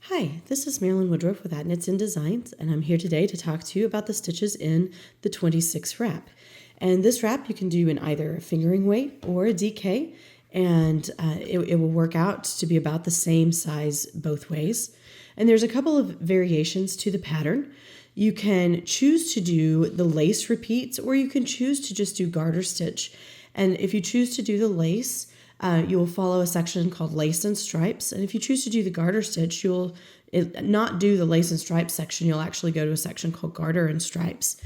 Hi, this is Marilyn Woodruff with At Knits and Designs, and I'm here today to talk to you about the stitches in the 26 wrap. And this wrap you can do in either a fingering weight or a DK, and it will work out to be about the same size both ways. And there's a couple of variations to the pattern. You can choose to do the lace repeats, or you can choose to just do garter stitch. And if you choose to do the lace, you will follow a section called lace and stripes. And if you choose to do the garter stitch, you'll not do the lace and stripes section. You'll actually go to a section called garter and stripes.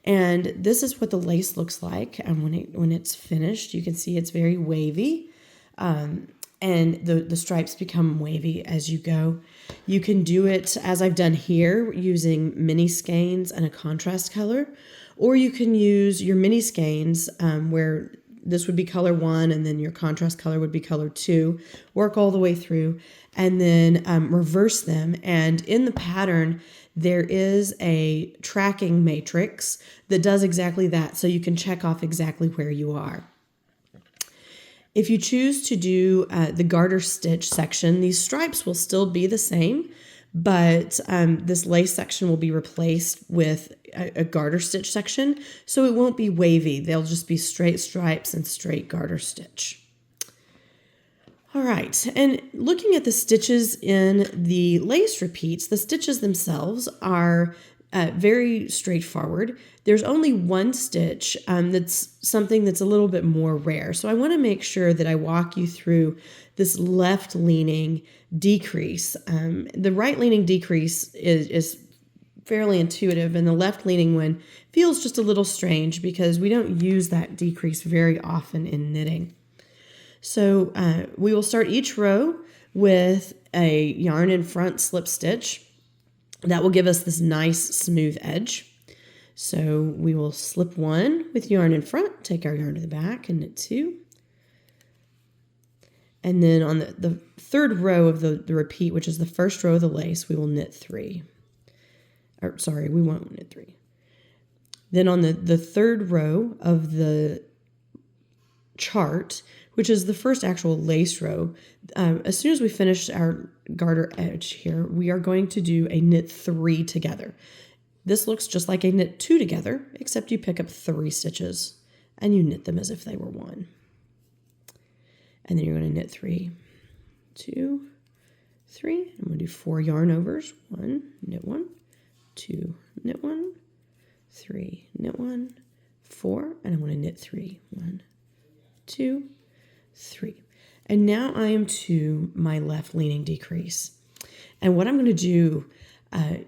And this is what the lace looks like. And when it's finished, you can see it's very wavy. And the stripes become wavy as you go. You can do it, as I've done here, using mini skeins and a contrast color. Or you can use your mini skeins where this would be color 1 and then your contrast color would be color 2. Work all the way through and then reverse them. And in the pattern, there is a tracking matrix that does exactly that. So you can check off exactly where you are. If you choose to do the garter stitch section, these stripes will still be the same, but this lace section will be replaced with a garter stitch section, so it won't be wavy. They'll just be straight stripes and straight garter stitch. All right, and looking at the stitches in the lace repeats, the stitches themselves are very straightforward. There's only one stitch that's something that's a little bit more rare. So I want to make sure that I walk you through this left-leaning decrease. The right-leaning decrease is fairly intuitive, and the left-leaning one feels just a little strange because we don't use that decrease very often in knitting. So we will start each row with a yarn in front slip stitch. That will give us this nice smooth edge. So we will slip 1 with yarn in front, take our yarn to the back and knit 2. And then on the third row of the repeat, which is the first row of the lace, we will knit 3. Or sorry, we won't knit 3. Then on the third row of the chart, which is the first actual lace row, as soon as we finish our garter edge here, we are going to do a knit 3 together. This looks just like a knit 2 together, except you pick up 3 stitches and you knit them as if they were 1. And then you're going to knit 3, 2, 3. I'm going to do 4 yarn overs. 1, knit 1, 2, knit 1, 3, knit 1, 4, and I'm going to knit 3. 1, 2, 3. And now I am to my left leaning decrease. And what I'm going to do,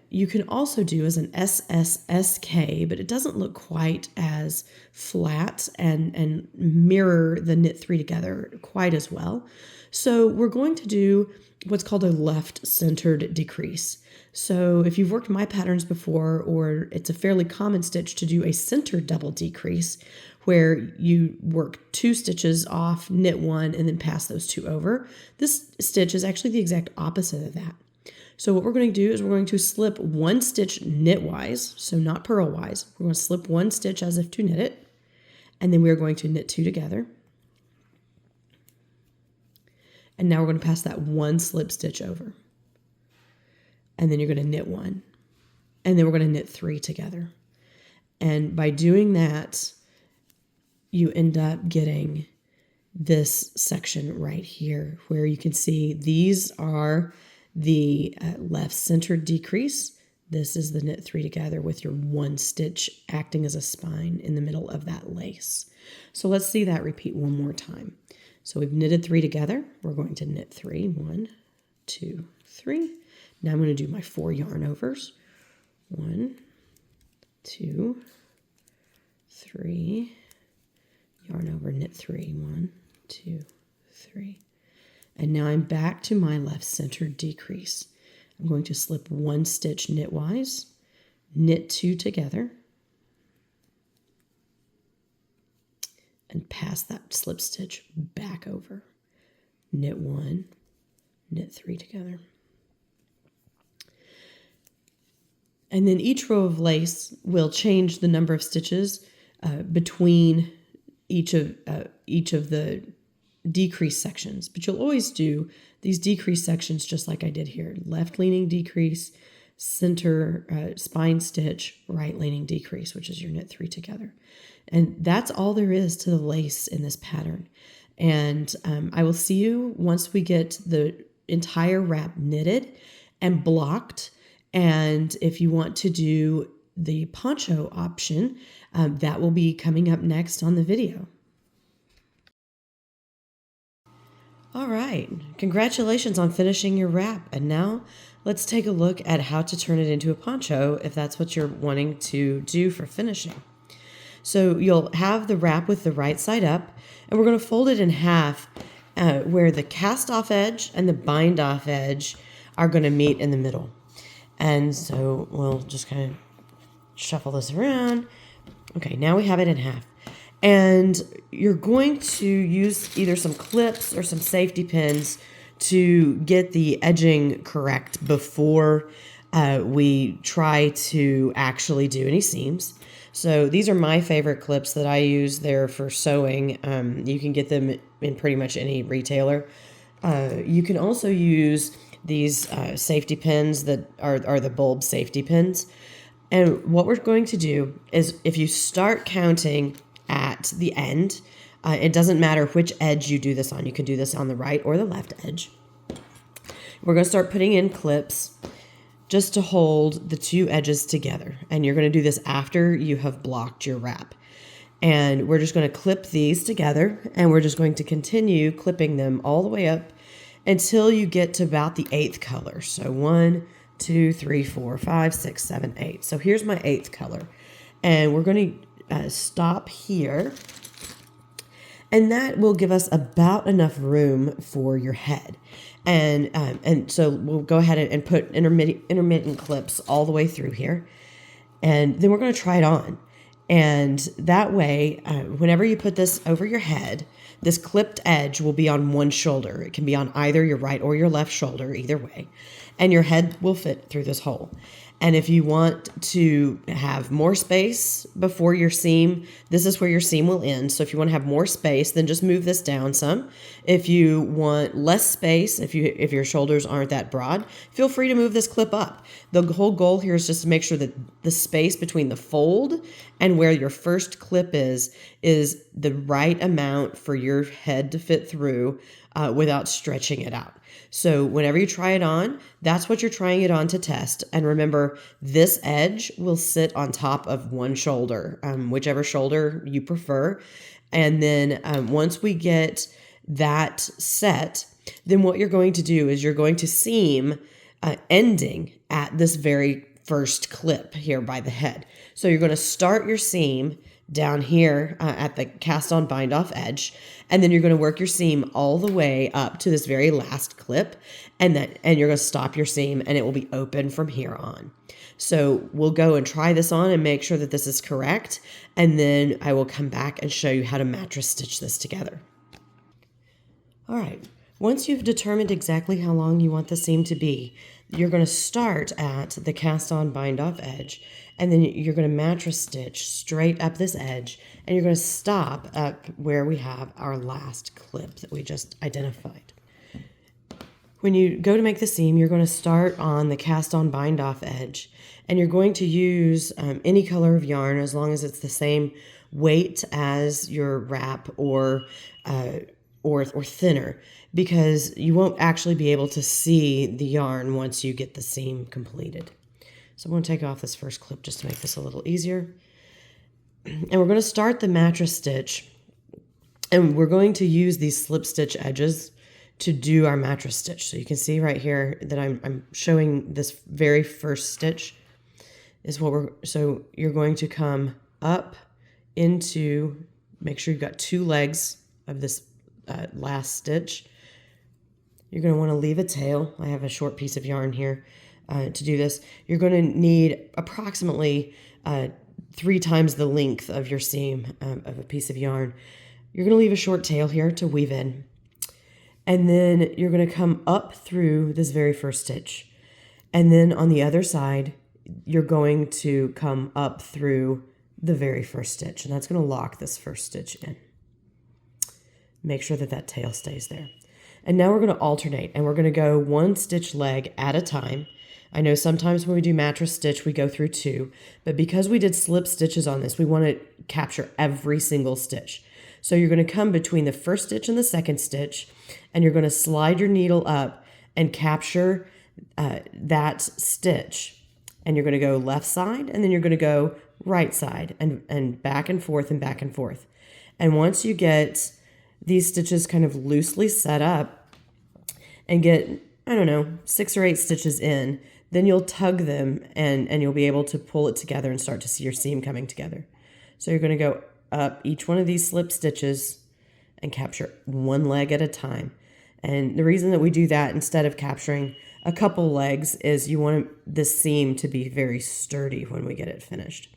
you can also do as an SSSK, but it doesn't look quite as flat and mirror the knit 3 together quite as well. So we're going to do what's called a left centered decrease. So if you've worked my patterns before, or it's a fairly common stitch to do a centered double decrease, where you work 2 stitches off, knit 1, and then pass those 2 over. This stitch is actually the exact opposite of that. So what we're going to do is we're going to slip 1 stitch knitwise, so not purlwise. We're going to slip 1 stitch as if to knit it, and then we're going to knit 2 together. And now we're going to pass that 1 slip stitch over. And then you're going to knit 1. And then we're going to knit 3 together. And by doing that, you end up getting this section right here where you can see these are the left centered decrease. This is the knit 3 together with your 1 stitch acting as a spine in the middle of that lace. So let's see that repeat one more time. So we've knitted 3 together. We're going to knit 3. 1, 2, 3. Now I'm going to do my 4 yarn overs. 1, 2, 3. Yarn over, knit 3. 1, 2, 3. And now I'm back to my left centered decrease. I'm going to slip 1 stitch knitwise, knit 2 together, and pass that slip stitch back over. Knit 1, knit 3 together. And then each row of lace will change the number of stitches between each of the decrease sections, but you'll always do these decrease sections just like I did here. Left leaning decrease, center spine stitch, right leaning decrease, which is your knit 3 together. And that's all there is to the lace in this pattern. And I will see you once we get the entire wrap knitted and blocked. And if you want to do the poncho option, that will be coming up next on the video. All right, congratulations on finishing your wrap. And now let's take a look at how to turn it into a poncho if that's what you're wanting to do for finishing. So you'll have the wrap with the right side up, and we're going to fold it in half where the cast off edge and the bind off edge are going to meet in the middle. And so we'll just kind of shuffle this around. Okay, now we have it in half. And you're going to use either some clips or some safety pins to get the edging correct before we try to actually do any seams. So these are my favorite clips that I use. They're for sewing. You can get them in pretty much any retailer. You can also use these safety pins that are the bulb safety pins. And what we're going to do is if you start counting at the end, it doesn't matter which edge you do this on. You can do this on the right or the left edge. We're going to start putting in clips just to hold the two edges together. And you're going to do this after you have blocked your wrap. And we're just going to clip these together, and we're just going to continue clipping them all the way up until you get to about the 8th color. So 1, 2, 3, 4, 5, 6, 7, 8. So here's my 8th color. And we're going to stop here, and that will give us about enough room for your head. And so we'll go ahead and put intermittent clips all the way through here, and then we're going to try it on. And that way, whenever you put this over your head, this clipped edge will be on one shoulder. It can be on either your right or your left shoulder, either way, and your head will fit through this hole. And if you want to have more space before your seam, this is where your seam will end. So if you want to have more space, then just move this down some. If you want less space, if your shoulders aren't that broad, feel free to move this clip up. The whole goal here is just to make sure that the space between the fold and where your first clip is the right amount for your head to fit through without stretching it out. So whenever you try it on, that's what you're trying it on to test. And remember, this edge will sit on top of one shoulder, whichever shoulder you prefer. And then once we get that set, then what you're going to do is you're going to seam ending at this very first clip here by the head. So you're going to start your seam down here at the cast on bind off edge, and then you're going to work your seam all the way up to this very last clip, and you're going to stop your seam, and it will be open from here on. So we'll go and try this on and make sure that this is correct, and then I will come back and show you how to mattress stitch this together. All right, once you've determined exactly how long you want the seam to be, you're going to start at the cast on bind off edge, and then you're going to mattress stitch straight up this edge, and you're going to stop up where we have our last clip that we just identified. When you go to make the seam, you're going to start on the cast on bind off edge, and you're going to use any color of yarn as long as it's the same weight as your wrap or thinner, because you won't actually be able to see the yarn once you get the seam completed. So I'm going to take off this first clip just to make this a little easier. And we're going to start the mattress stitch, and we're going to use these slip stitch edges to do our mattress stitch. So you can see right here that I'm showing this very first stitch is so you're going to come up into, make sure you've got 2 legs of this last stitch. You're going to want to leave a tail. I have a short piece of yarn here to do this. You're going to need approximately 3 times the length of your seam of a piece of yarn. You're going to leave a short tail here to weave in. And then you're going to come up through this very first stitch. And then on the other side, you're going to come up through the very first stitch. And that's going to lock this first stitch in. Make sure that that tail stays there. And now we're going to alternate, and we're going to go one stitch leg at a time. I know sometimes when we do mattress stitch, we go through two, but because we did slip stitches on this, we want to capture every single stitch. So you're going to come between the first stitch and the second stitch, and you're going to slide your needle up and capture that stitch. And you're going to go left side, and then you're going to go right side, and back and forth and back and forth. And once you get these stitches kind of loosely set up and get, I don't know, 6 or 8 stitches in, then you'll tug them and you'll be able to pull it together and start to see your seam coming together. So you're going to go up each one of these slip stitches and capture one leg at a time. And the reason that we do that instead of capturing a couple legs is you want the seam to be very sturdy when we get it finished.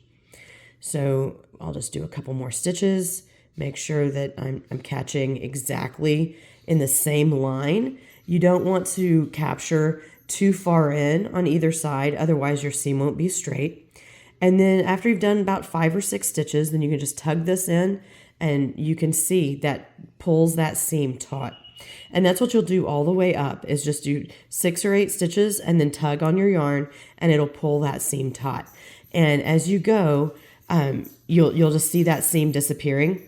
So I'll just do a couple more stitches, make sure that I'm catching exactly in the same line. You don't want to capture too far in on either side, otherwise your seam won't be straight. And then after you've done about 5 or 6 stitches, then you can just tug this in and you can see that pulls that seam taut. And that's what you'll do all the way up, is just do 6 or 8 stitches and then tug on your yarn and it'll pull that seam taut. And as you go, you'll just see that seam disappearing.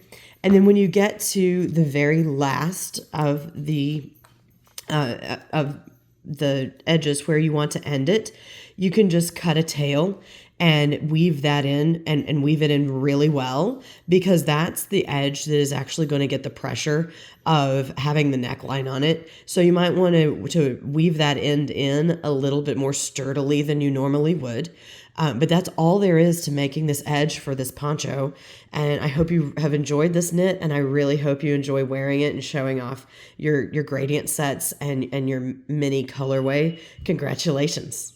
And then when you get to the very last of the edges where you want to end it, you can just cut a tail and weave that in and weave it in really well, because that's the edge that is actually going to get the pressure of having the neckline on it. So you might want to weave that end in a little bit more sturdily than you normally would. But that's all there is to making this edge for this poncho. And I hope you have enjoyed this knit, and I really hope you enjoy wearing it and showing off your gradient sets and your mini colorway. Congratulations.